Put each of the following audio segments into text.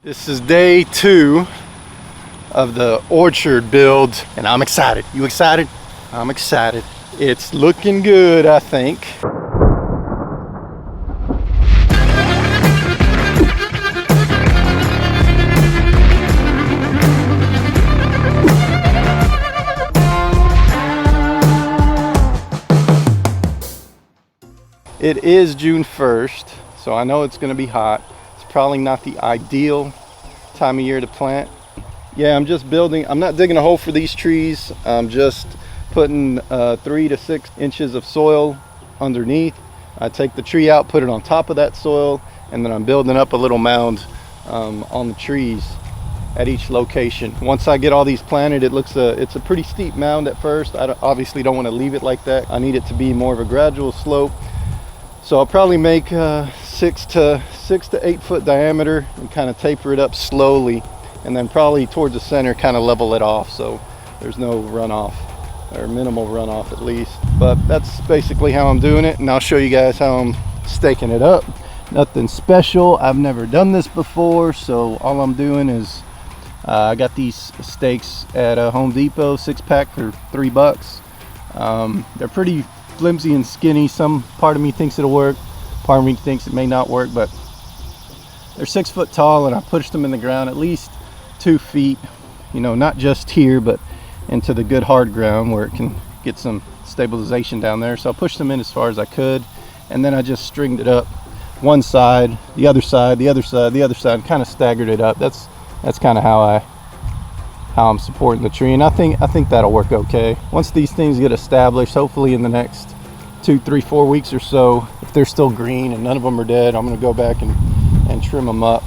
This is day 2 of the orchard build, and I'm excited. You excited? I'm excited. It's looking good, I think. It is June 1st, so I know it's gonna be hot. Probably not the ideal time of year to plant. Yeah, I'm just building. I'm not digging a hole for these trees. I'm just putting 3 to 6 inches of soil underneath. I take the tree out, put it on top of that soil, and then I'm building up a little mound on the trees at each location. Once I get all these planted, it's a pretty steep mound at first. I obviously don't want to leave it like that. I need it to be more of a gradual slope. So I'll probably make 6 to 8 foot diameter and kind of taper it up slowly, and then probably towards the center kind of level it off so there's no runoff, or minimal runoff at least. But that's basically how I'm doing it, and I'll show you guys how I'm staking it up. Nothing special. I've never done this before, so all I'm doing is I got these stakes at Home Depot, 6-pack for $3. They're pretty flimsy and skinny. Some part of me thinks it'll work, part of me thinks it may not work, but they're 6 foot tall, and I pushed them in the ground at least 2 feet, you know, not just here but into the good hard ground where it can get some stabilization down there. So I pushed them in as far as I could, and then I just stringed it up one side, the other side, the other side, the other side, kind of staggered it up. That's kind of how I'm supporting the tree, and I think that'll work okay. Once these things get established, hopefully in the next 2, 3, 4 weeks or so, if they're still green and none of them are dead, I'm gonna go back and trim them up.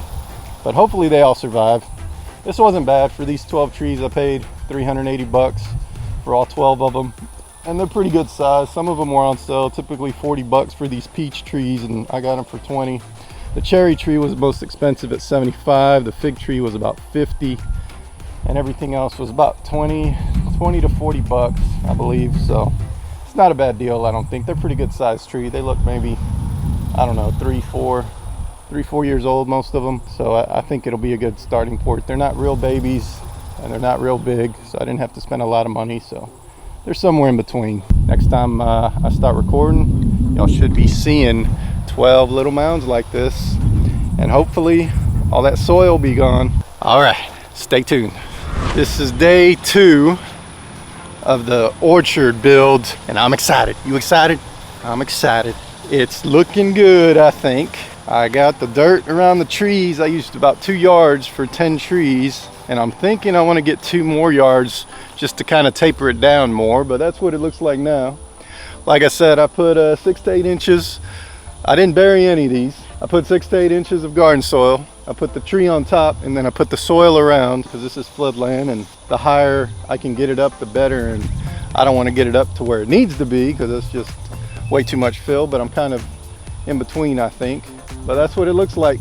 But hopefully they all survive. This wasn't bad for these 12 trees. I paid $380 for all 12 of them, and they're pretty good size. Some of them were on sale, typically $40 for these peach trees, and I got them for 20. The cherry tree was the most expensive at 75. The fig tree was about 50. And everything else was about 20 to $40, I believe. So it's not a bad deal, I don't think. They're pretty good sized tree. They look maybe, I don't know, 3, 4 years old, most of them. So I think it'll be a good starting point. They're not real babies and they're not real big, so I didn't have to spend a lot of money. So they're somewhere in between. Next time I start recording, y'all should be seeing 12 little mounds like this, and hopefully all that soil will be gone. All right, stay tuned. This is day 2 of the orchard build, and I'm excited. You excited? I'm excited. It's looking good, I think. I got the dirt around the trees. I used about 2 yards for 10 trees, and I'm thinking I want to get 2 more yards just to kind of taper it down more, but that's what it looks like now. Like I said, I put 6 to 8 inches. I didn't bury any of these. I put 6 to 8 inches of garden soil. I put the tree on top, and then I put the soil around, because this is floodland, and the higher I can get it up, the better. And I don't want to get it up to where it needs to be, because it's just way too much fill, but I'm kind of in between, I think. But that's what it looks like.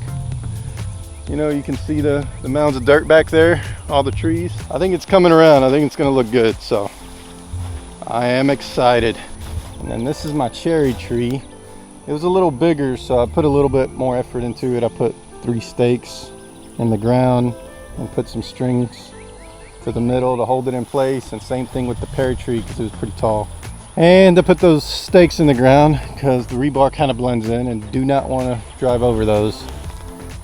You know, you can see the mounds of dirt back there, all the trees. I think it's coming around. I think it's going to look good, so I am excited. And then this is my cherry tree. It was a little bigger, so I put a little bit more effort into it. I put 3 stakes in the ground and put some strings to the middle to hold it in place, and same thing with the pear tree because it was pretty tall. And I put those stakes in the ground because the rebar kind of blends in, and do not want to drive over those.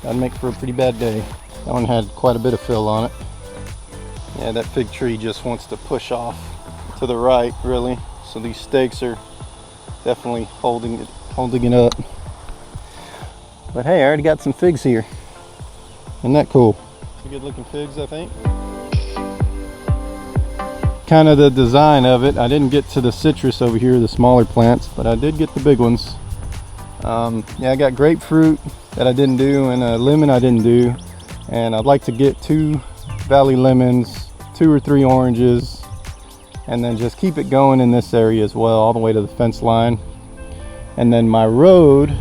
That'd make for a pretty bad day. That one had quite a bit of fill on it. Yeah, that fig tree just wants to push off to the right, really. So these stakes are definitely holding it up. But hey, I already got some figs here. Isn't that cool? Some good looking figs, I think. Kind of the design of it. I didn't get to the citrus over here, the smaller plants, but I did get the big ones. Yeah, I got grapefruit that I didn't do, and a lemon I didn't do. And I'd like to get 2 valley lemons, 2 or 3 oranges, and then just keep it going in this area as well, all the way to the fence line. And then my road,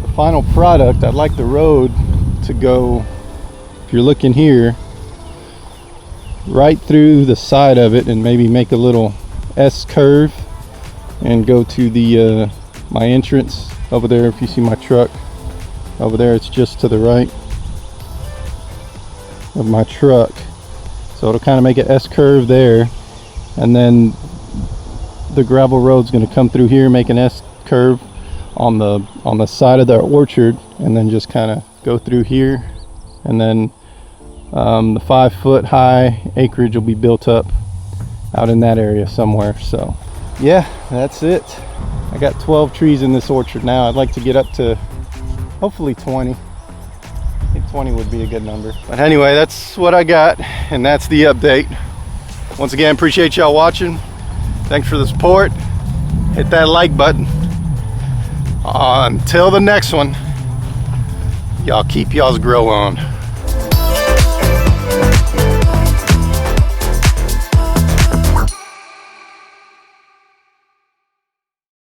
the final product, I'd like the road to go, if you're looking here, right through the side of it, and maybe make a little S curve and go to the my entrance over there. If you see my truck, Over there, it's just to the right of my truck. So it'll kind of make an S-curve there. And then the gravel road's going to come through here, make an S-curve on the side of the orchard, and then just kind of go through here. And then the 5-foot high acreage will be built up out in that area somewhere. So yeah, that's it. I got 12 trees in this orchard now. I'd like to get up to hopefully 20. I think 20 would be a good number. But anyway, that's what I got, and that's the update. Once again, appreciate y'all watching. Thanks for the support. Hit that like button. Until the next one, y'all keep y'all's grow on.